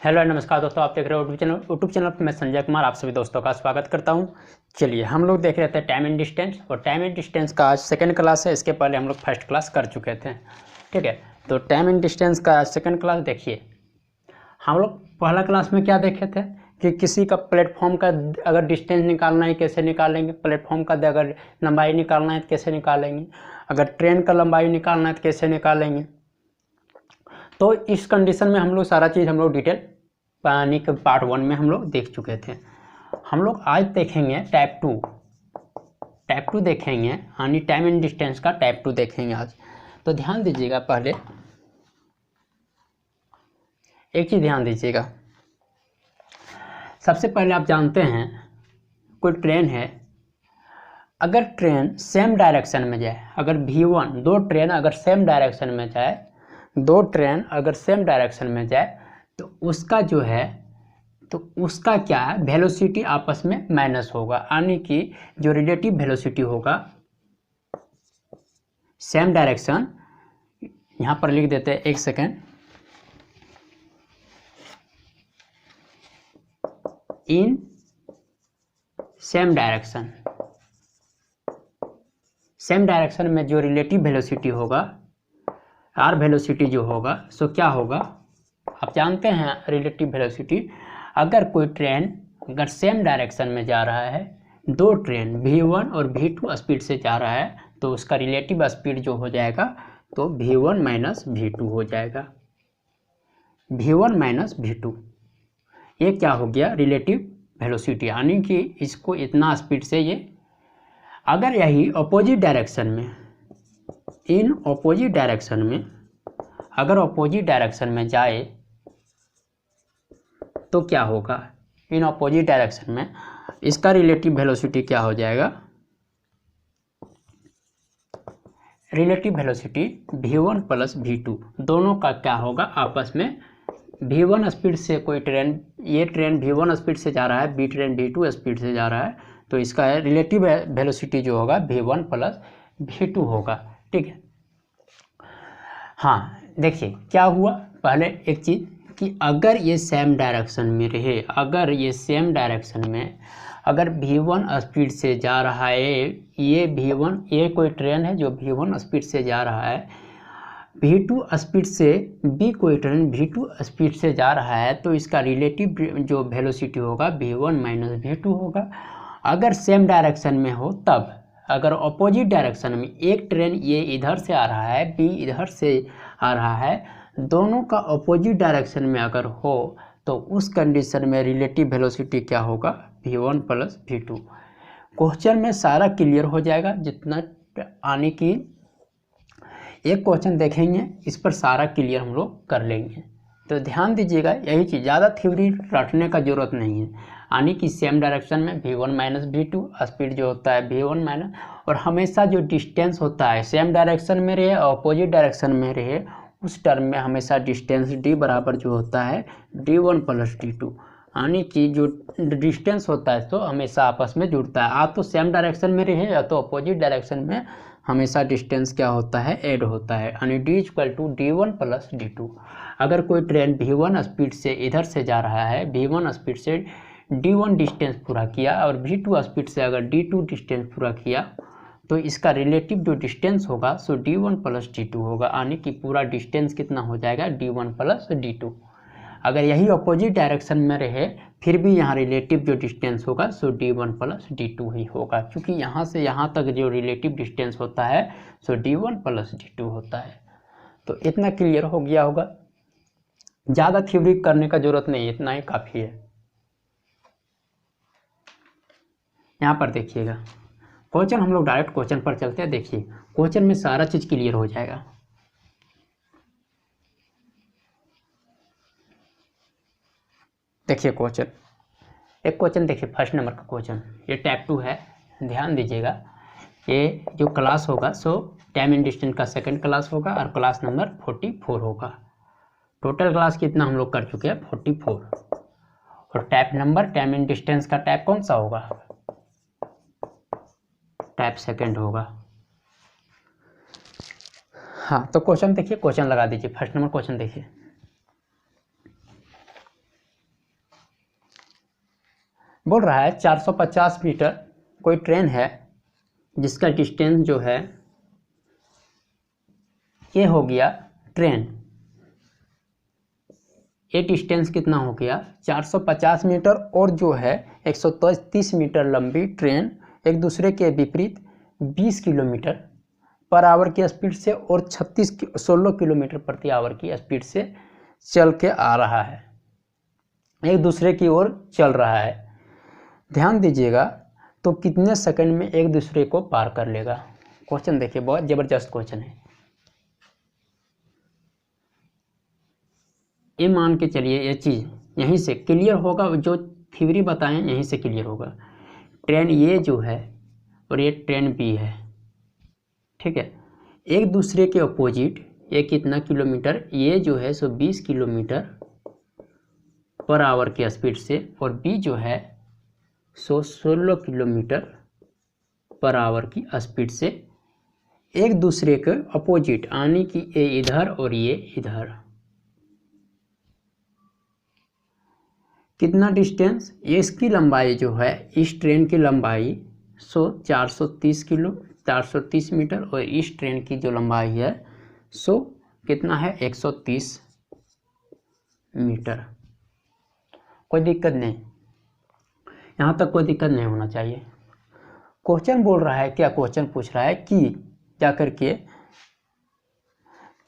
Hello नमस्कार दोस्तों, आप देख रहे हो यूट्यूब चैनल पर मैं संजय कुमार आप सभी दोस्तों का स्वागत करता हूं। चलिए हम लोग देख रहे थे टाइम एंड डिस्टेंस, और टाइम एंड डिस्टेंस का आज सेकंड क्लास है। इसके पहले हम लोग फर्स्ट क्लास कर चुके थे, ठीक है। तो टाइम एंड डिस्टेंस का आज सेकंड क्लास देखिए। हम लोग पहला क्लास में क्या देखे थे कि किसी का प्लेटफॉर्म का अगर डिस्टेंस निकालना है कैसे निकालेंगे, प्लेटफॉर्म का अगर लंबाई निकालना है तो कैसे निकालेंगे, अगर ट्रेन का लंबाई निकालना है तो कैसे निकालेंगे। तो इस कंडीशन में हम लोग सारा चीज़ हम लोग डिटेल पानी के पार्ट 1 में हम लोग देख चुके थे। हम लोग आज देखेंगे टाइप 2 देखेंगे, यानी टाइम एंड डिस्टेंस का टाइप 2 देखेंगे आज। तो ध्यान दीजिएगा, पहले एक चीज़ ध्यान दीजिएगा। सबसे पहले आप जानते हैं कोई ट्रेन है, अगर ट्रेन सेम डायरेक्शन में जाए, अगर V1 दो ट्रेन अगर सेम डायरेक्शन में जाए, तो उसका जो है तो उसका क्या है, वेलोसिटी आपस में माइनस होगा, यानी कि जो रिलेटिव वेलोसिटी होगा सेम डायरेक्शन, यहाँ पर लिख देते हैं, एक सेकेंड, इन सेम डायरेक्शन में जो रिलेटिव वेलोसिटी होगा, आर वेलोसिटी जो होगा, सो क्या होगा आप जानते हैं। रिलेटिव वेलोसिटी, अगर कोई ट्रेन अगर सेम डायरेक्शन में जा रहा है, दो ट्रेन V1 और V2 स्पीड से जा रहा है, तो उसका रिलेटिव स्पीड जो हो जाएगा तो V1 माइनस V2 हो जाएगा। V1 माइनस V2 ये क्या हो गया, रिलेटिव वेलोसिटी, यानी कि इसको इतना स्पीड से ये, अगर यही अपोजिट डायरेक्शन में, इन अपोजिट डायरेक्शन में, अगर अपोजिट डायरेक्शन में जाए तो क्या होगा, इन अपोजिट डायरेक्शन में इसका रिलेटिव वेलोसिटी क्या हो जाएगा, relative velocity V1 plus V2 दोनों का क्या होगा आपस में। V1 स्पीड से कोई ट्रेन, ये ट्रेन V1 स्पीड से जा रहा है, बी ट्रेन V2 स्पीड से जा रहा है, तो इसका रिलेटिव वेलोसिटी जो होगा V1 प्लस V2 होगा, ठीक है। हाँ देखिए क्या हुआ, पहले एक चीज़ कि अगर ये सेम डायरेक्शन में रहे, अगर ये सेम डायरेक्शन में अगर V1 स्पीड से जा रहा है, ये V1, ये कोई ट्रेन है जो V1 स्पीड से जा रहा है, V2 स्पीड से भी कोई ट्रेन V2 स्पीड से जा रहा है, तो इसका रिलेटिव जो वेलोसिटी होगा V1 माइनस V2 होगा। अगर सेम डायरेक्शन में हो तब, अगर अपोजिट डायरेक्शन में एक ट्रेन ये इधर से आ रहा है, बी इधर से आ रहा है, दोनों का अपोजिट डायरेक्शन में अगर हो, तो उस कंडीशन में रिलेटिव वेलोसिटी क्या होगा, V1 प्लस V2। क्वेश्चन में सारा क्लियर हो जाएगा, जितना आने की एक क्वेश्चन देखेंगे इस पर सारा क्लियर हम लोग कर लेंगे। तो ध्यान दीजिएगा, यही चीज़, ज़्यादा थ्योरी रटने का जरूरत नहीं है, यानी कि सेम डायरेक्शन में V1 माइनस V2 स्पीड जो होता है V1 माइनस, और हमेशा जो डिस्टेंस होता है सेम डायरेक्शन में रहे और अपोजिट डायरेक्शन में रहे, उस टर्म में हमेशा डिस्टेंस D बराबर जो होता है D1 प्लस D2, यानी कि जो डिस्टेंस होता है तो हमेशा आपस में जुड़ता है, तो सेम डायरेक्शन में रहे या तो अपोजिट डायरेक्शन में, हमेशा डिस्टेंस क्या होता है, ऐड होता है, यानी D equal to D1 plus D2। अगर कोई ट्रेन V1 स्पीड से इधर से जा रहा है, V1 स्पीड से D1 डिस्टेंस पूरा किया और V2 स्पीड से अगर D2 डिस्टेंस पूरा किया, तो इसका रिलेटिव जो डिस्टेंस होगा सो D1 प्लस D2 होगा, यानी कि पूरा डिस्टेंस कितना हो जाएगा, D1 प्लस D2। अगर यही अपोजिट डायरेक्शन में रहे फिर भी यहाँ रिलेटिव जो डिस्टेंस होगा सो D1 प्लस D2 ही होगा, क्योंकि यहाँ से यहाँ तक जो रिलेटिव डिस्टेंस होता है सो D1 प्लस D2 होता है। तो इतना क्लियर हो गया होगा, ज़्यादा थ्योरी करने का जरूरत नहीं, इतना ही काफ़ी है। यहाँ पर देखिएगा क्वेश्चन, हम लोग डायरेक्ट क्वेश्चन पर चलते हैं। देखिए क्वेश्चन में सारा चीज़ क्लियर हो जाएगा। देखिए क्वेश्चन, एक क्वेश्चन देखिए, फर्स्ट नंबर का क्वेश्चन, ये टाइप 2 है, ध्यान दीजिएगा। ये जो क्लास होगा सो टाइम एंड डिस्टेंस का सेकंड क्लास होगा और क्लास नंबर 44 होगा। टोटल क्लास कितना हम लोग कर चुके हैं, 44। और type number, time and distance का टाइप कौन सा होगा, टाइप सेकंड होगा। हाँ, तो क्वेश्चन देखिए, क्वेश्चन लगा दीजिए। फर्स्ट नंबर क्वेश्चन देखिए, बोल रहा है 450 मीटर कोई ट्रेन है जिसका डिस्टेंस जो है ये हो गया, ट्रेन ये डिस्टेंस कितना हो गया 450 मीटर, और जो है 130 मीटर लंबी ट्रेन एक दूसरे के विपरीत 20 किलोमीटर पर आवर की स्पीड से और 16 किलोमीटर प्रति आवर की स्पीड से चल के आ रहा है, एक दूसरे की ओर चल रहा है। ध्यान दीजिएगा, तो कितने सेकंड में एक दूसरे को पार कर लेगा। क्वेश्चन देखिए, बहुत ज़बरदस्त क्वेश्चन है। ये मान के चलिए ये चीज़ यहीं से क्लियर होगा, जो थ्योरी बताएं यहीं से क्लियर होगा। ट्रेन ये जो है और ये ट्रेन बी है, ठीक है, एक दूसरे के अपोजिट ये कितना किलोमीटर, ये जो है 120 किलोमीटर पर आवर की स्पीड से, और बी जो है 116 किलोमीटर पर आवर की स्पीड से एक दूसरे के अपोजिट, यानी कि ये इधर और ये इधर। कितना डिस्टेंस, ये इसकी लंबाई जो है, इस ट्रेन की लंबाई 430 मीटर, और इस ट्रेन की जो लंबाई है कितना है 130 मीटर। कोई दिक्कत नहीं, यहाँ तक कोई दिक्कत नहीं होना चाहिए। क्वेश्चन बोल रहा है, क्या क्वेश्चन पूछ रहा है कि क्या करके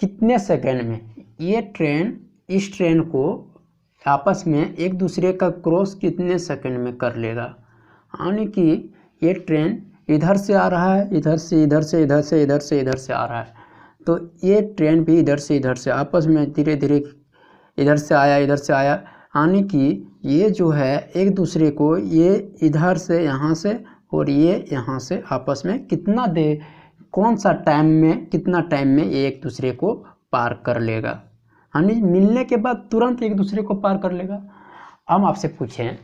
कितने सेकंड में ये ट्रेन इस ट्रेन को आपस में एक दूसरे का क्रॉस कितने सेकंड में कर लेगा। यानी कि ये ट्रेन इधर से आ रहा है, इधर से इधर से इधर से इधर से इधर से आ रहा है, तो ये ट्रेन भी इधर से आपस में धीरे धीरे इधर से आया इधर से आया, यानी कि ये जो है एक दूसरे को, ये इधर से यहाँ से और ये यहाँ से आपस में कितना कौन सा टाइम में, कितना टाइम में ये एक दूसरे को पार कर लेगा, यानी मिलने के बाद तुरंत एक दूसरे को पार कर लेगा। हम आपसे पूछें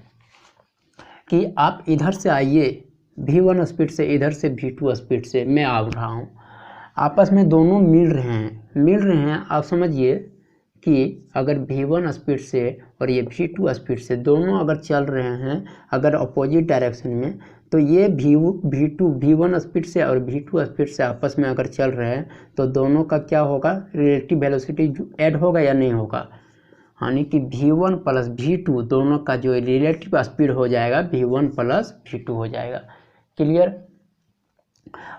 कि आप इधर से आइए v1 स्पीड से, इधर से v2 स्पीड से मैं आ रहा हूँ, आपस में दोनों मिल रहे हैं। आप समझिए कि अगर v1 स्पीड से और ये v2 स्पीड से दोनों अगर चल रहे हैं, अगर अपोजिट डायरेक्शन में, तो ये v1 स्पीड से और v2 स्पीड से आपस में अगर चल रहे हैं, तो दोनों का क्या होगा, रिलेटिव वेलोसिटी ऐड होगा या नहीं होगा। यानी कि v1 प्लस v2 दोनों का जो रिलेटिव स्पीड हो जाएगा v1 प्लस v2 हो जाएगा। क्लियर।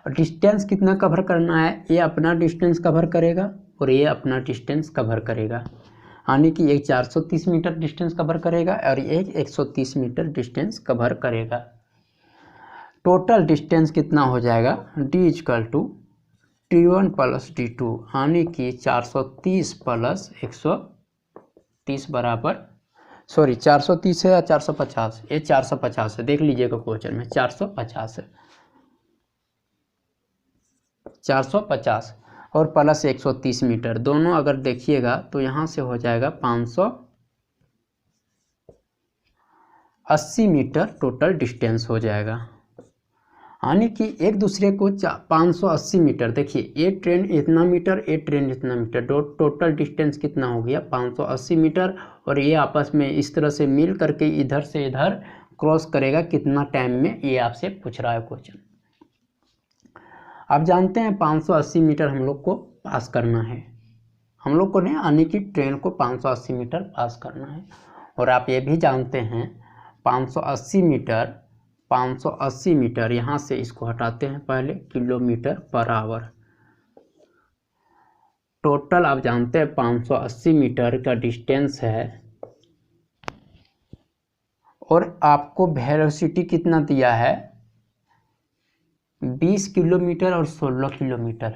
और डिस्टेंस कितना कवर करना है, ये अपना डिस्टेंस कवर करेगा और ये अपना डिस्टेंस कवर करेगा, यानी कि एक 430 मीटर डिस्टेंस कवर करेगा और एक 130 मीटर डिस्टेंस कवर करेगा। टोटल डिस्टेंस कितना हो जाएगा, d = t1 प्लस t2, यानी कि 430 प्लस 130 बराबर, सॉरी 430 है या 450, ये 450 है, देख लीजिएगा क्वेश्चन में 450 है, 450 और प्लस 130 मीटर, दोनों अगर देखिएगा तो यहाँ से हो जाएगा 580 मीटर टोटल डिस्टेंस हो जाएगा। यानी कि एक दूसरे को 580 मीटर, देखिए ये ट्रेन इतना मीटर, ये ट्रेन इतना मीटर, टोटल डिस्टेंस कितना हो गया 580 मीटर, और ये आपस में इस तरह से मिल करके इधर से इधर क्रॉस करेगा कितना टाइम में, ये आपसे पूछ रहा है क्वेश्चन। आप जानते हैं 580 मीटर हम लोग को पास करना है, हम लोग को नहीं, यानी कि ट्रेन को 580 मीटर पास करना है। और आप ये भी जानते हैं 580 मीटर यहाँ से इसको हटाते हैं पहले, किलोमीटर पर आवर। टोटल आप जानते हैं 580 मीटर का डिस्टेंस है, और आपको वेलोसिटी कितना दिया है 20 किलोमीटर और 16 किलोमीटर।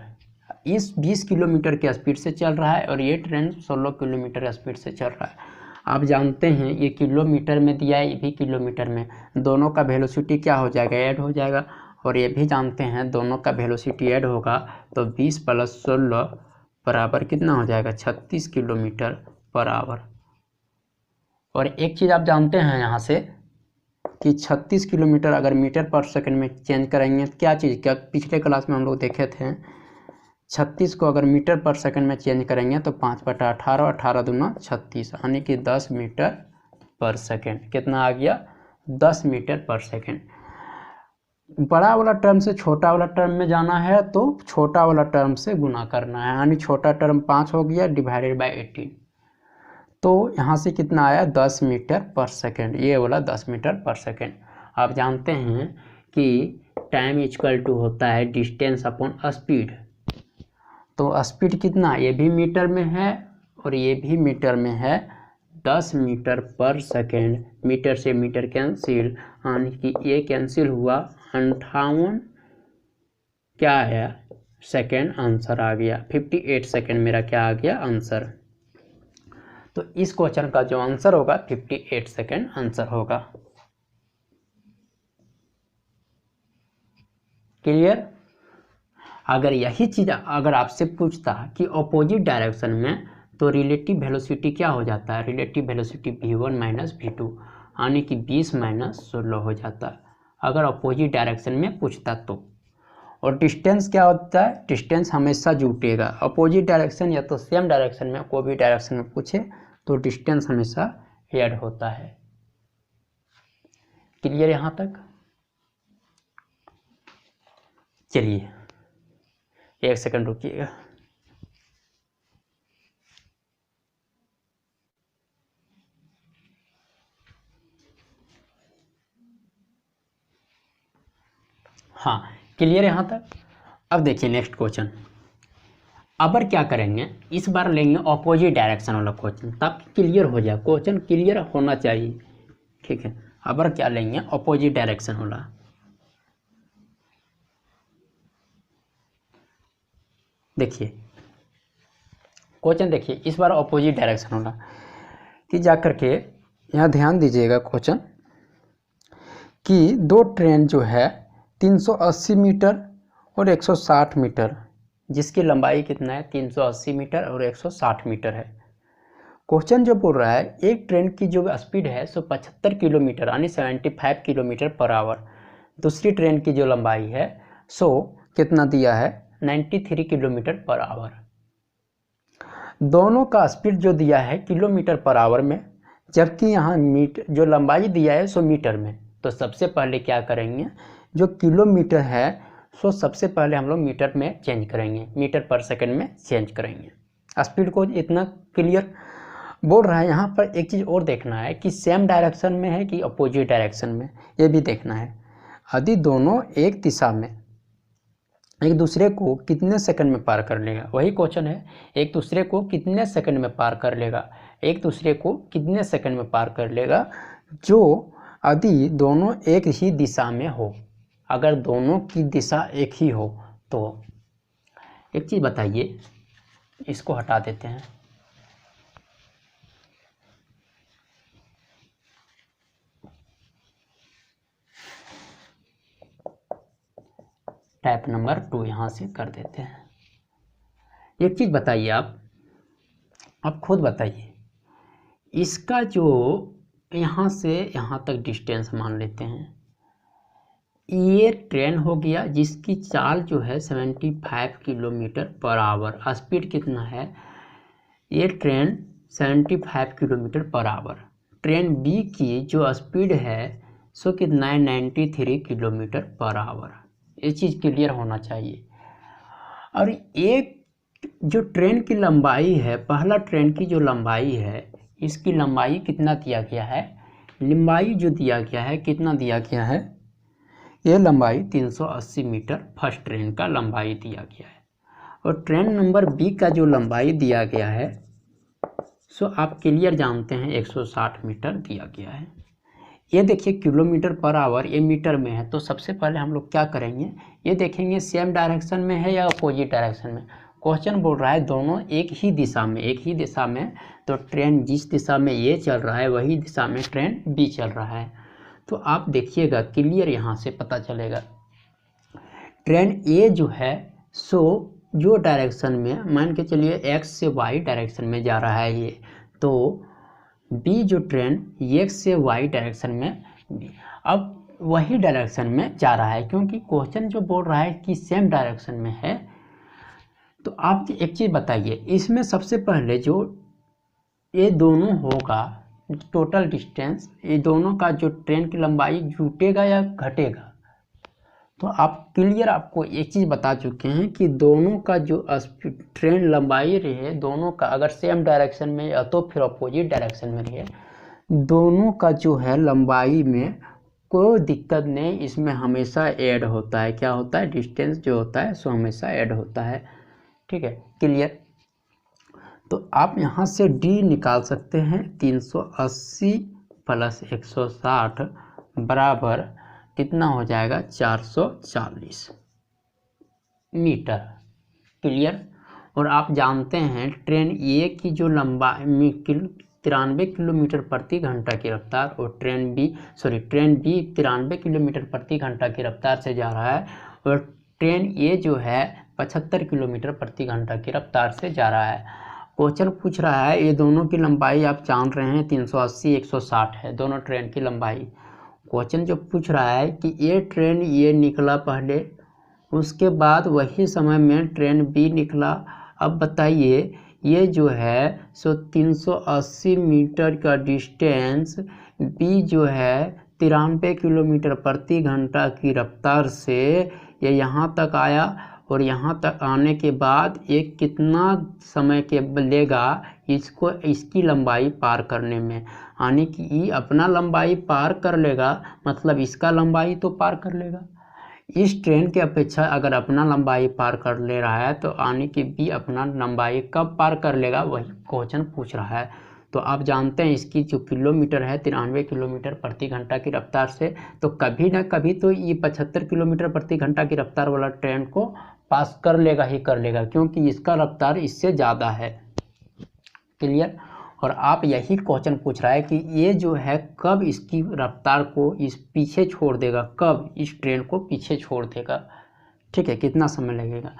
इस 20 किलोमीटर के स्पीड से चल रहा है और ये ट्रेन 16 किलोमीटर स्पीड से चल रहा है। आप जानते हैं ये किलोमीटर में दिया है, ये भी किलोमीटर में, दोनों का वेलोसिटी क्या हो जाएगा, ऐड हो जाएगा। और ये भी जानते हैं दोनों का वेलोसिटी ऐड होगा तो 20 प्लस 16 बराबर कितना हो जाएगा 36 किलोमीटर पर आवर। और एक चीज़ आप जानते हैं यहाँ से कि 36 किलोमीटर अगर मीटर पर सेकंड में चेंज करेंगे, क्या चीज़, क्या पिछले क्लास में हम लोग देखे थे 36 को अगर मीटर पर सेकंड में चेंज करेंगे तो 5/18, 18 दूना 36, यानी कि 10 मीटर पर सेकंड। कितना आ गया? 10 मीटर पर सेकंड। बड़ा वाला टर्म से छोटा वाला टर्म में जाना है तो छोटा वाला टर्म से गुना करना है, यानी छोटा टर्म 5 हो गया डिवाइडेड बाय 18। तो यहाँ से कितना आया? 10 मीटर पर सेकंड। ये वाला 10 मीटर पर सेकंड। आप जानते हैं कि टाइम इक्वल टू होता है डिस्टेंस अपॉन स्पीड। तो स्पीड कितना? ये भी मीटर में है और ये भी मीटर में है। 10 मीटर पर सेकंड, मीटर से मीटर कैंसिल, यानी कि ये कैंसिल हुआ। 58 क्या है? सेकंड आंसर आ गया। 58 सेकंड मेरा क्या आ गया? आंसर। तो इस क्वेश्चन का जो आंसर होगा 58 सेकंड आंसर होगा। क्लियर? अगर यही चीज अगर आपसे पूछता कि ऑपोजिट डायरेक्शन में, तो रिलेटिव वेलोसिटी क्या हो जाता है? Relative velocity v1 minus v2, यानी कि 20 माइनस 16 हो जाता अगर ऑपोजिट डायरेक्शन में पूछता तो। और डिस्टेंस क्या होता है? डिस्टेंस हमेशा जुटेगा। अपोजिट डायरेक्शन या तो सेम डायरेक्शन में कोई भी डायरेक्शन में पूछे तो डिस्टेंस हमेशा ऐड होता है। क्लियर यहाँ तक? चलिए 1 सेकंड रुकिएगा। हाँ, क्लियर यहाँ तक? अब देखिए नेक्स्ट क्वेश्चन। अब क्या करेंगे, इस बार लेंगे ऑपोजिट डायरेक्शन वाला क्वेश्चन, तब क्लियर हो जाए। क्वेश्चन क्लियर होना चाहिए, ठीक है। अब क्या लेंगे? ऑपोजिट डायरेक्शन वाला। देखिए क्वेश्चन, देखिए इस बार ऑपोजिट डायरेक्शन वाला कि जाकर के यहाँ ध्यान दीजिएगा क्वेश्चन कि दो ट्रेन जो है 380 मीटर और 160 मीटर, जिसकी लंबाई कितना है? 380 मीटर और 160 मीटर है। क्वेश्चन जो बोल रहा है एक ट्रेन की जो स्पीड है सो 75 किलोमीटर यानी 75 किलोमीटर पर आवर। दूसरी ट्रेन की जो लंबाई है सो कितना दिया है? 93 किलोमीटर पर आवर। दोनों का स्पीड जो दिया है किलोमीटर पर आवर में, जबकि यहाँ मीटर जो लंबाई दिया है सो मीटर में। तो सबसे पहले क्या करेंगे, जो किलोमीटर है सो सबसे पहले हम लोग मीटर में चेंज करेंगे, मीटर पर सेकंड में चेंज करेंगे। स्पीड को इतना क्लियर बोल रहा है। यहाँ पर एक चीज़ और देखना है कि सेम डायरेक्शन में है कि अपोजिट डायरेक्शन में, ये भी देखना है। यदि दोनों एक दिशा में एक दूसरे को कितने सेकंड में पार कर लेगा, वही क्वेश्चन है। एक दूसरे को कितने सेकंड में पार कर लेगा, एक दूसरे को कितने सेकंड में पार कर लेगा, जो यदि दोनों एक ही दिशा में हो। अगर दोनों की दिशा एक ही हो तो एक चीज़ बताइए, इसको हटा देते हैं। टाइप नंबर 2 यहाँ से कर देते हैं। एक चीज़ बताइए, आप खुद बताइए, इसका जो यहाँ से यहाँ तक डिस्टेंस मान लेते हैं, ये ट्रेन हो गया जिसकी चाल जो है 75 किलोमीटर पर आवर। स्पीड कितना है? ये train 75 kilometre per hour. Train B की जो स्पीड है सो कितना है? 93 किलोमीटर पर आवर। ये चीज़ क्लियर होना चाहिए। और एक जो ट्रेन की लंबाई है, पहला ट्रेन की जो लंबाई है, इसकी लंबाई कितना दिया गया है? लंबाई जो दिया गया है कितना दिया गया है? ये लंबाई 380 मीटर फर्स्ट ट्रेन का लंबाई दिया गया है। और ट्रेन नंबर बी का जो लंबाई दिया गया है सो आप क्लियर जानते हैं 160 मीटर दिया गया है। ये देखिए किलोमीटर पर आवर, ये मीटर में है। तो सबसे पहले हम लोग क्या करेंगे, ये देखेंगे सेम डायरेक्शन में है या अपोजिट डायरेक्शन में। क्वेश्चन बोल रहा है दोनों एक ही दिशा में, एक ही दिशा में। तो ट्रेन जिस दिशा में ये चल रहा है वही दिशा में ट्रेन बी चल रहा है। तो आप देखिएगा क्लियर यहाँ से पता चलेगा। ट्रेन ए जो है सो जो डायरेक्शन में मान के चलिए एक्स से वाई डायरेक्शन में जा रहा है ये, तो बी जो ट्रेन एक्स से वाई डायरेक्शन में अब वही डायरेक्शन में जा रहा है, क्योंकि क्वेश्चन जो बोल रहा है कि सेम डायरेक्शन में है। तो आप एक चीज़ बताइए, इसमें सबसे पहले जो ये दोनों होगा टोटल डिस्टेंस, ये दोनों का जो ट्रेन की लंबाई जुटेगा या घटेगा? तो आप क्लियर आपको एक चीज़ बता चुके हैं कि दोनों का जो ट्रेन लंबाई रहे, दोनों का अगर सेम डायरेक्शन में या तो फिर अपोजिट डायरेक्शन में रहे, दोनों का जो है लंबाई में कोई दिक्कत नहीं, इसमें हमेशा ऐड होता है। क्या होता है? डिस्टेंस जो होता है सो हमेशा ऐड होता है। ठीक है, क्लियर। तो आप यहाँ से डी निकाल सकते हैं, 380 प्लस 160 बराबर कितना हो जाएगा? 440 मीटर। क्लियर। और आप जानते हैं ट्रेन ए की जो लंबाई 93 किलोमीटर प्रति घंटा की रफ्तार, और ट्रेन बी 93 किलोमीटर प्रति घंटा की रफ्तार से जा रहा है, और ट्रेन ए जो है 75 किलोमीटर प्रति घंटा की रफ्तार से जा रहा है। क्वेश्चन पूछ रहा है ये दोनों की लंबाई आप जान रहे हैं 380 160 है दोनों ट्रेन की लंबाई। क्वेश्चन जो पूछ रहा है कि ये ट्रेन ये निकला पहले, उसके बाद वही समय में ट्रेन बी निकला। अब बताइए ये जो है सो 380 मीटर का डिस्टेंस बी जो है 93 किलोमीटर प्रति घंटा की रफ्तार से ये यहाँ तक आया, और यहाँ तक आने के बाद ये कितना समय के लेगा इसको इसकी लंबाई पार करने में, यानी कि ये अपना लंबाई पार कर लेगा, मतलब इसका लंबाई तो पार कर लेगा। इस ट्रेन की अपेक्षा अगर अपना लंबाई पार कर ले रहा है तो यानी कि बी अपना लंबाई कब पार कर लेगा, वही क्वेश्चन पूछ रहा है। तो आप जानते हैं इसकी जो किलोमीटर है 93 किलोमीटर प्रति घंटा की रफ्तार से, तो कभी ना कभी तो ये 75 किलोमीटर प्रति घंटा की रफ्तार वाला ट्रेन को पास कर लेगा ही कर लेगा, क्योंकि इसका रफ्तार इससे ज़्यादा है। क्लियर। और आप यही क्वेश्चन पूछ रहा है कि ये जो है कब इसकी रफ्तार को इस पीछे छोड़ देगा, कब इस ट्रेन को पीछे छोड़ देगा। ठीक है, कितना समय लगेगा।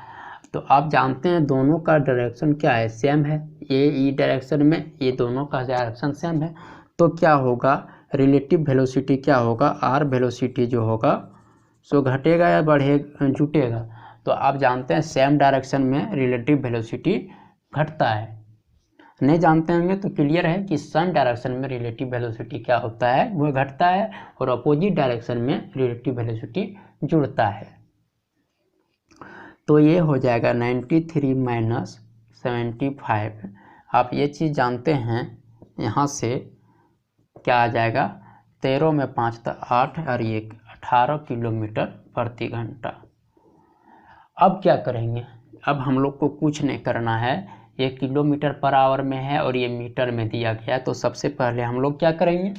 तो आप जानते हैं दोनों का डायरेक्शन क्या है, सेम है। ये ई डायरेक्शन में ये दोनों का डायरेक्शन सेम है, तो क्या होगा रिलेटिव वेलोसिटी क्या होगा, आर वेलोसिटी जो होगा सो घटेगा या बढ़ेगा, जुटेगा। तो आप जानते हैं सेम डायरेक्शन में रिलेटिव वेलोसिटी घटता है। नहीं जानते होंगे तो क्लियर है कि सेम डायरेक्शन में रिलेटिव वेलोसिटी क्या होता है, वो घटता है, और अपोजिट डायरेक्शन में रिलेटिव वेलोसिटी जुड़ता है। तो ये हो जाएगा 93 माइनस 75। आप ये चीज़ जानते हैं, यहाँ से क्या आ जाएगा 13 में 5 तो 8 और 1 18 किलोमीटर प्रति घंटा। अब क्या करेंगे, अब हम लोग को कुछ नहीं करना है, ये किलोमीटर पर आवर में है और ये मीटर में दिया गया है। तो सबसे पहले हम लोग क्या करेंगे,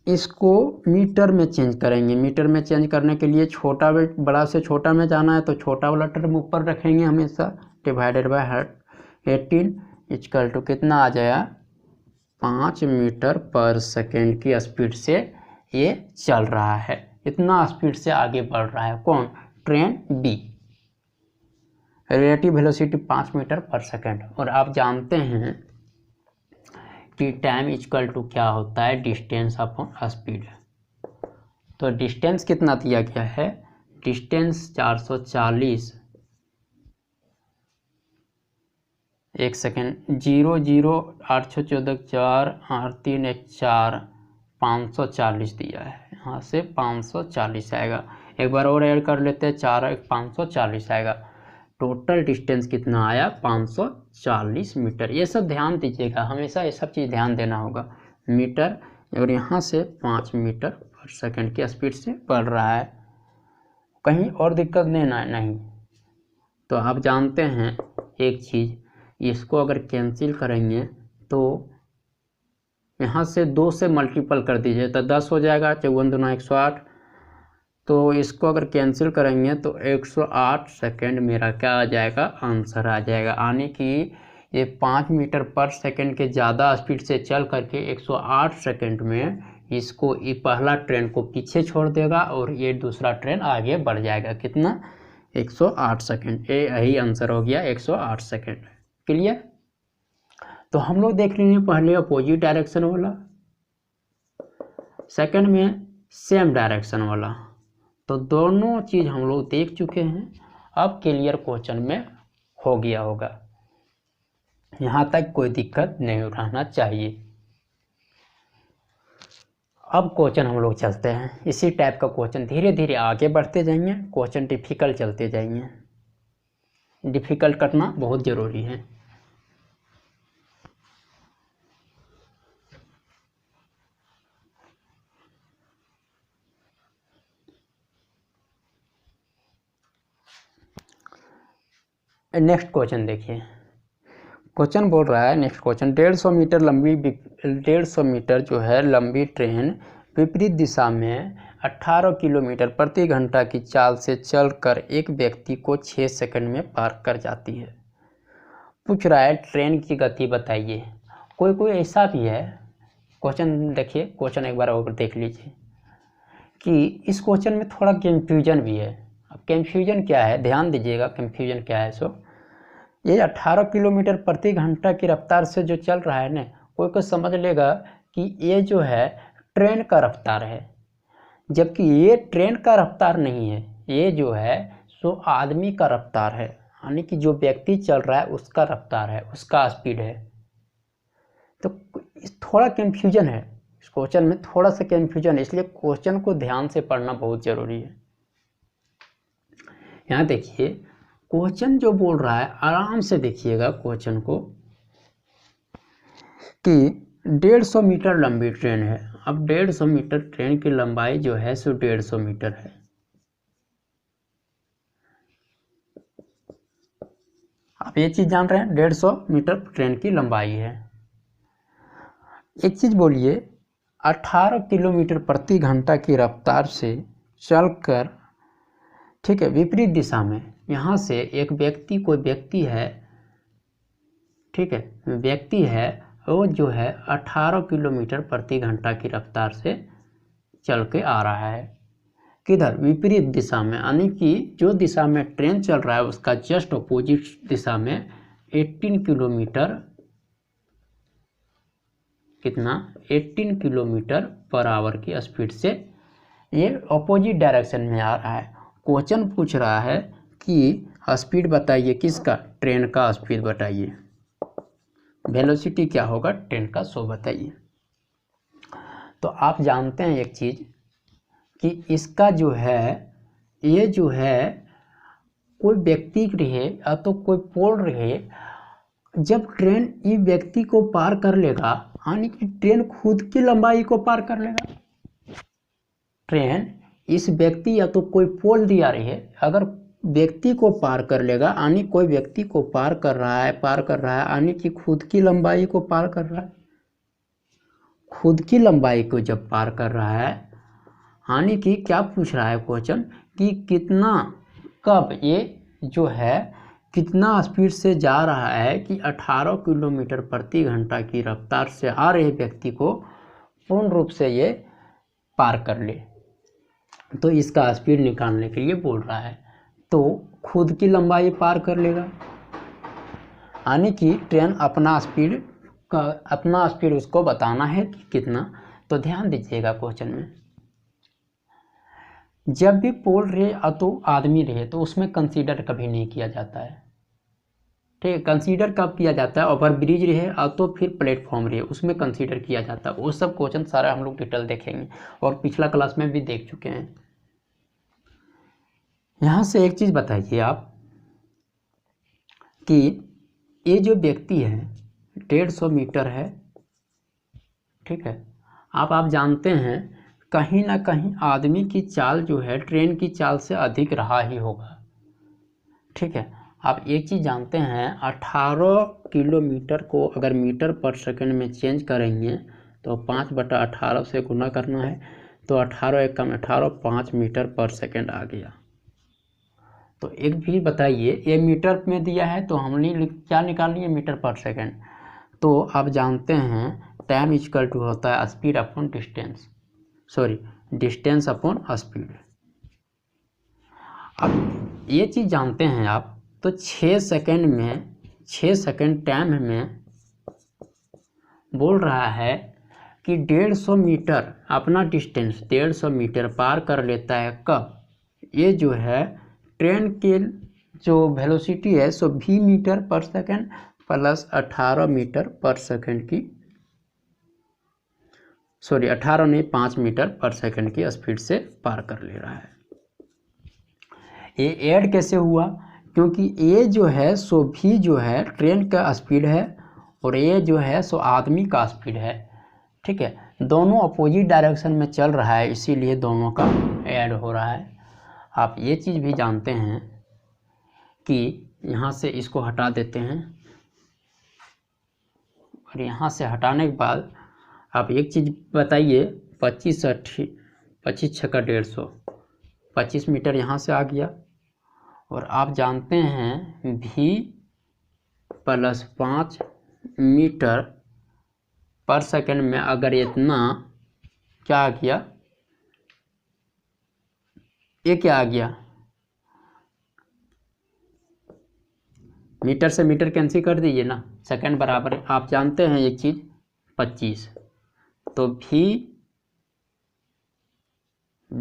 इसको मीटर में चेंज करेंगे। मीटर में चेंज करने के लिए छोटा बड़ा से छोटा में जाना है, तो छोटा वाला टर्म ऊपर रखेंगे हमेशा, डिवाइडेड बाय 18 इक्वल टू कितना आ जाएगा 5 मीटर पर सेकेंड की स्पीड से ये चल रहा है। इतना स्पीड से आगे बढ़ रहा है कौन, train B. Relative velocity 5 metre per second. और आप जानते हैं कि टाइम इक्वल टू क्या होता है, डिस्टेंस अपॉन स्पीड। तो डिस्टेंस कितना दिया गया है, डिस्टेंस 440 एक सेकेंड 0 0 8 6 14 4 8 3 1 4 540 दिया है, यहाँ से 540 आएगा। एक बार और ऐड कर लेते हैं, 4 1 540 आएगा। टोटल डिस्टेंस कितना आया 540 मीटर। ये सब ध्यान दीजिएगा, हमेशा ये सब चीज़ ध्यान देना होगा। मीटर, और यहाँ से 5 मीटर पर सेकंड की स्पीड से बढ़ रहा है, कहीं और दिक्कत नहीं। तो आप जानते हैं एक चीज़, इसको अगर कैंसिल करेंगे तो यहाँ से 2 से मल्टीपल कर दीजिए तो 10 हो जाएगा, 54 दूना 108। तो इसको अगर कैंसिल करेंगे तो 108 सेकेंड मेरा क्या आ जाएगा, आंसर आ जाएगा। यानी कि ये 5 मीटर पर सेकेंड के ज़्यादा स्पीड से चल करके 108 सेकेंड में इसको ये पहला ट्रेन को पीछे छोड़ देगा और ये दूसरा ट्रेन आगे बढ़ जाएगा। कितना, 108 सेकेंड। यही आंसर हो गया 108 सेकेंड। क्लियर। तो हम लोग देख लेंगे पहले अपोजिट डायरेक्शन वाला, सेकंड में सेम डायरेक्शन वाला। तो दोनों चीज़ हम लोग देख चुके हैं। अब क्लियर क्वेश्चन में हो गया होगा, यहाँ तक कोई दिक्कत नहीं रहना चाहिए। अब क्वेश्चन हम लोग चलते हैं, इसी टाइप का क्वेश्चन धीरे धीरे आगे बढ़ते जाएंगे, क्वेश्चन डिफिकल्ट चलते जाएंगे, डिफिकल्ट करना बहुत ज़रूरी है। नेक्स्ट क्वेश्चन देखिए, क्वेश्चन बोल रहा है, नेक्स्ट क्वेश्चन, 150 मीटर जो है लंबी ट्रेन विपरीत दिशा में 18 किलोमीटर प्रति घंटा की चाल से चलकर एक व्यक्ति को 6 सेकंड में पार कर जाती है। पूछ रहा है ट्रेन की गति बताइए। कोई कोई ऐसा भी है, क्वेश्चन देखिए, क्वेश्चन एक बार और देख लीजिए कि इस क्वेश्चन में थोड़ा कन्फ्यूजन भी है। अब कन्फ्यूजन क्या है, ध्यान दीजिएगा कन्फ्यूजन क्या है। सो ये 18 किलोमीटर प्रति घंटा की रफ्तार से जो चल रहा है ना, कोई कोई समझ लेगा कि ये जो है ट्रेन का रफ्तार है, जबकि ये ट्रेन का रफ्तार नहीं है, ये जो है सो आदमी का रफ्तार है, यानी कि जो व्यक्ति चल रहा है उसका रफ्तार है, उसका स्पीड है। तो थोड़ा कन्फ्यूजन है इस क्वेश्चन में, थोड़ा सा कन्फ्यूजन है, इसलिए क्वेश्चन को ध्यान से पढ़ना बहुत ज़रूरी है। यहाँ देखिए क्वेश्चन जो बोल रहा है, आराम से देखिएगा क्वेश्चन को, कि 150 मीटर लंबी ट्रेन है। अब 150 मीटर ट्रेन की लंबाई जो है सो 150 मीटर है। आप ये चीज़ जान रहे हैं, 150 मीटर ट्रेन की लंबाई है। एक चीज़ बोलिए, 18 किलोमीटर प्रति घंटा की रफ्तार से चलकर, ठीक है, विपरीत दिशा में, यहाँ से एक व्यक्ति, कोई व्यक्ति है, ठीक है, व्यक्ति है, वो जो है 18 किलोमीटर प्रति घंटा की रफ्तार से चल के आ रहा है, किधर, विपरीत दिशा में, यानी कि जो दिशा में ट्रेन चल रहा है उसका जस्ट अपोजिट दिशा में 18 किलोमीटर, कितना, 18 किलोमीटर पर आवर की स्पीड से ये अपोजिट डायरेक्शन में आ रहा है। क्वेश्चन पूछ रहा है कि स्पीड बताइए, किसका, ट्रेन का स्पीड बताइए, वेलोसिटी क्या होगा ट्रेन का, सो बताइए। तो आप जानते हैं एक चीज़ कि इसका जो है, ये जो है कोई व्यक्ति रहे या तो कोई पोल रहे, जब ट्रेन ये व्यक्ति को पार कर लेगा, यानी कि ट्रेन खुद की लंबाई को पार कर लेगा। ट्रेन इस व्यक्ति या तो कोई पोल दिया रही है, अगर व्यक्ति को पार कर लेगा, यानी कोई व्यक्ति को पार कर रहा है, यानी कि खुद की लंबाई को पार कर रहा है। खुद की लंबाई को जब पार कर रहा है, यानी कि क्या पूछ रहा है क्वेश्चन, कि कितना, कब ये जो है कितना स्पीड से जा रहा है, कि 18 किलोमीटर प्रति घंटा की रफ्तार से आ रहे व्यक्ति को पूर्ण रूप से ये पार कर ले। तो इसका स्पीड निकालने के लिए बोल रहा है, तो खुद की लंबाई पार कर लेगा, यानी कि ट्रेन अपना स्पीड उसको बताना है कि कितना। तो ध्यान दीजिएगा क्वेश्चन में, जब भी पोल रहे या तो आदमी रहे तो उसमें कंसीडर कभी नहीं किया जाता है, ठीक है। कंसीडर कब किया जाता है, ओवर ब्रिज रहे या तो फिर प्लेटफॉर्म रहे, उसमें कंसीडर किया जाता है। वो सब क्वेश्चन सारा हम लोग डिटेल देखेंगे और पिछला क्लास में भी देख चुके हैं। यहाँ से एक चीज़ बताइए आप कि ये जो व्यक्ति है 150 मीटर है, ठीक है। आप जानते हैं कहीं ना कहीं आदमी की चाल जो है ट्रेन की चाल से अधिक रहा ही होगा, ठीक है। आप एक चीज़ जानते हैं, 18 किलोमीटर को अगर मीटर पर सेकंड में चेंज करेंगे तो 5/18 से गुना करना है, तो 18 एकम 18, 5 मीटर पर सेकंड आ गया। तो एक भी बताइए, ये मीटर में दिया है तो हमने क्या निकाल लिया, मीटर पर सेकंड। तो आप जानते हैं टाइम इक्वल टू होता है speed upon distance, distance upon speed. अब ये चीज़ जानते हैं आप, तो 6 सेकंड टाइम में बोल रहा है कि 150 मीटर अपना डिस्टेंस 150 मीटर पार कर लेता है। कब, ये जो है ट्रेन के जो वेलोसिटी है सो v मीटर पर सेकंड प्लस 18 मीटर पर सेकंड की, सॉरी 18 नहीं 5 मीटर पर सेकंड की स्पीड से पार कर ले रहा है। ये ऐड कैसे हुआ, क्योंकि ये जो है सो भी जो है ट्रेन का स्पीड है और ये जो है सो आदमी का स्पीड है, ठीक है। दोनों अपोजिट डायरेक्शन में चल रहा है, इसीलिए दोनों का ऐड हो रहा है। आप ये चीज़ भी जानते हैं कि यहाँ से इसको हटा देते हैं और यहाँ से हटाने के बाद आप एक चीज़ बताइए, 25 छक्का 150, 25 मीटर यहाँ से आ गया। और आप जानते हैं v प्लस 5 मीटर पर सेकंड में अगर इतना क्या आ गया, ये क्या आ गया, मीटर से मीटर कैंसिल कर दीजिए ना, सेकंड बराबर आप जानते हैं एक चीज़ 25, तो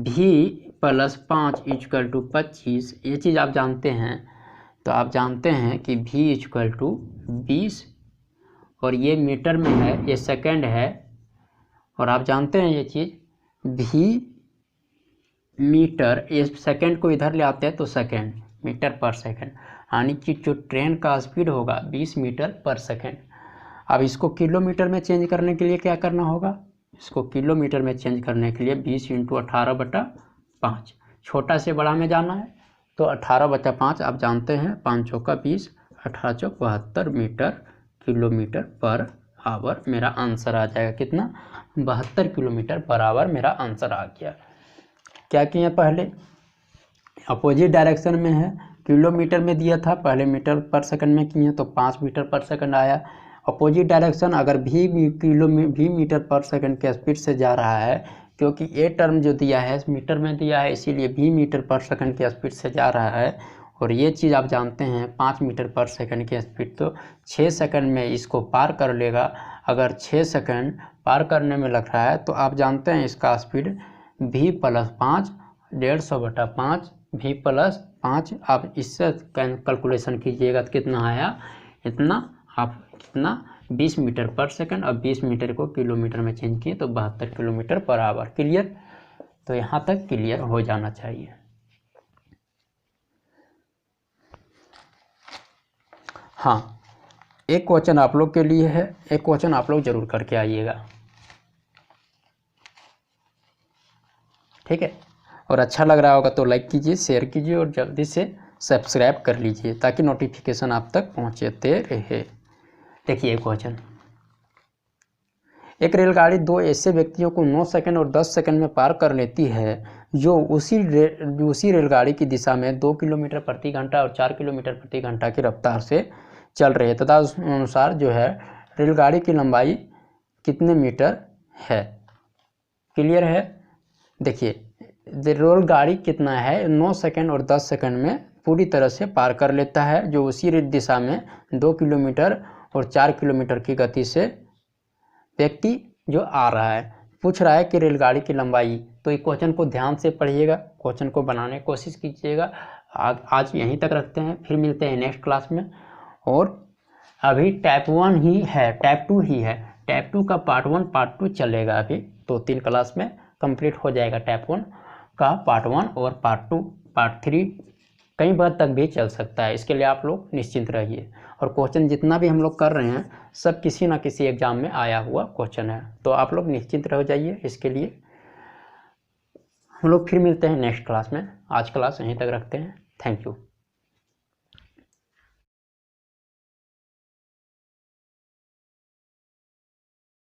v प्लस 5 इक्वल टू 25, ये चीज़ आप जानते हैं। तो आप जानते हैं कि v इक्वल टू 20 और ये मीटर में है, ये सेकंड है। और आप जानते हैं ये चीज़ v मीटर, ये सेकंड को इधर ले आते हैं तो सेकंड मीटर पर सेकंड, यानी कि जो ट्रेन का स्पीड होगा 20 मीटर पर सेकंड। अब इसको किलोमीटर में चेंज करने के लिए क्या करना होगा, इसको किलोमीटर में चेंज करने के लिए 20 × 18/5, छोटा से बड़ा में जाना है तो 18/5 आप जानते हैं, 5 चौका 20, 18 चौक 72 मीटर किलोमीटर पर आवर मेरा आंसर आ जाएगा। कितना, 72 किलोमीटर पर आवर मेरा आंसर आ गया। क्या किए पहले, अपोजिट डायरेक्शन में है, किलोमीटर में दिया था, पहले मीटर पर सेकंड में किए तो 5 मीटर पर सेकंड आया। अपोजिट डायरेक्शन अगर v मीटर पर सेकंड के स्पीड से जा रहा है, क्योंकि ये टर्म जो दिया है मीटर में दिया है, इसीलिए v मीटर पर सेकंड के स्पीड से जा रहा है। और ये चीज़ आप जानते हैं 5 मीटर पर सेकंड की स्पीड, तो 6 सेकंड में इसको पार कर लेगा। अगर 6 सेकंड पार करने में लग रहा है तो आप जानते हैं इसका speed v plus 5, 150/5, v plus 5, आप इससे कैलकुलेशन कीजिएगा तो कितना आया, इतना। आप कितना, 20 मीटर पर सेकंड, अब 20 मीटर को किलोमीटर में चेंज किए तो 72 किलोमीटर पर आवर। क्लियर, तो यहाँ तक क्लियर हो जाना चाहिए। हाँ, एक क्वेश्चन आप लोग के लिए है, एक क्वेश्चन आप लोग जरूर करके आइएगा, ठीक है। और अच्छा लग रहा होगा तो लाइक कीजिए, शेयर कीजिए और जल्दी से सब्सक्राइब कर लीजिए ताकि नोटिफिकेशन आप तक पहुँचते रहे। देखिए क्वेश्चन, एक रेलगाड़ी दो ऐसे व्यक्तियों को 9 सेकंड और 10 सेकंड में पार कर लेती है जो उसी रेलगाड़ी की दिशा में 2 किलोमीटर प्रति घंटा और 4 किलोमीटर प्रति घंटा की रफ्तार से चल रही है तथा उस अनुसार जो है रेलगाड़ी की लंबाई कितने मीटर है। क्लियर है, देखिए रेलगाड़ी कितना है, 9 सेकंड और 10 सेकंड में पूरी तरह से पार कर लेता है, जो उसी दिशा में 2 किलोमीटर और 4 किलोमीटर की गति से व्यक्ति जो आ रहा है। पूछ रहा है कि रेलगाड़ी की लंबाई, तो ये क्वेश्चन को ध्यान से पढ़िएगा, क्वेश्चन को बनाने की कोशिश कीजिएगा। आज यहीं तक रखते हैं, फिर मिलते हैं नेक्स्ट क्लास में। और अभी टाइप 1 ही है, टाइप 2 ही है, टाइप 2 का पार्ट 1 पार्ट 2 चलेगा, अभी 2-3 क्लास में कंप्लीट हो जाएगा टाइप 1 का पार्ट 1 और पार्ट 2 पार्ट 3 कई बार तक भी चल सकता है। इसके लिए आप लोग निश्चिंत रहिए। और क्वेश्चन जितना भी हम लोग कर रहे हैं सब किसी ना किसी एग्जाम में आया हुआ क्वेश्चन है, तो आप लोग निश्चिंत रह जाइए। इसके लिए हम लोग फिर मिलते हैं नेक्स्ट क्लास में, आज क्लास यहीं तक रखते हैं। Thank you.